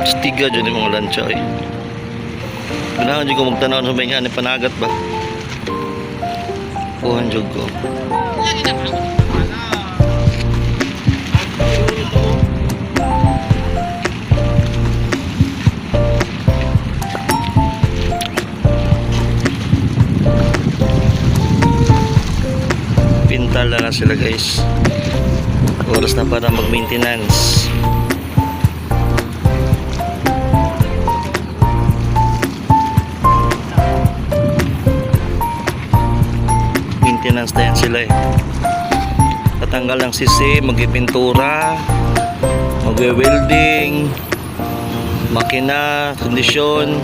Stiga dyan yung mga lansya eh. Kailangan dyan ko magtanaw sa may nga ni panagat ba? Kuhan dyan ko. Pintal na sila guys. Oras na para mag-maintenance. Maintenance na yan sila eh. Tatanggal ng sisi, magpipintura, magwe-welding, makina, kondisyon.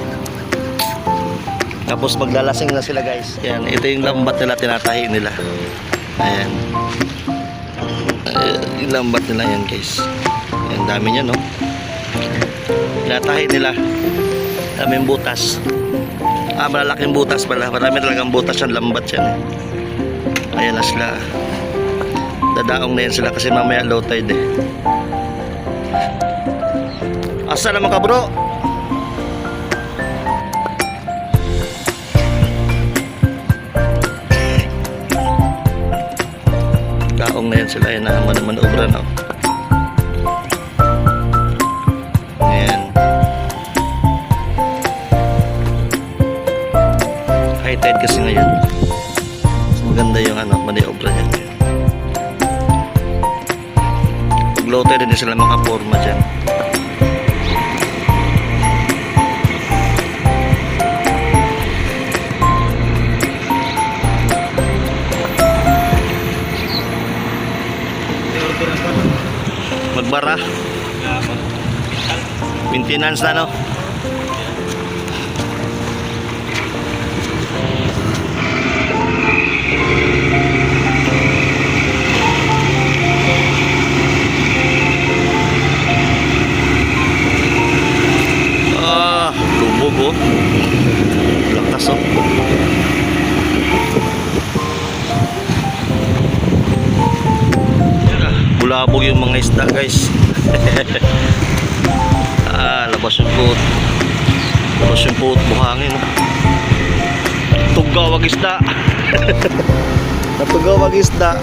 Tapos maglalasing na sila guys. Yan, ito yung lambat nila, tinatahi nila. Ayan. Yung lambat nila yan guys. Yan, dami niya no. Tinatahi nila. Daming butas. Malalaking butas pala. Marami talagang butas yan, lambat yan eh. Ayan na sila. Dadaong na yan sila kasi mamaya low tide eh. Asa naman ka bro? Daong na yan sila. Ayan na manubra na. Ayan. High tide kasi ngayon. Maganda yung maniobra niya. Pag low tide din sila makaporma dyan. Magbara. Maintenance na no. Lubog oh. Lakas oh. Bulabog yung mga isda guys. Labas yung puot. Labas yung puot, buhangin oh. Tugaw wag isda. Natugaw wag isda.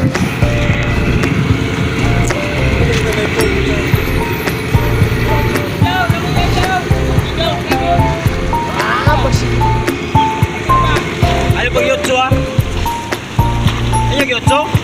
Ayaw pag yotso ah. Ayaw yotso.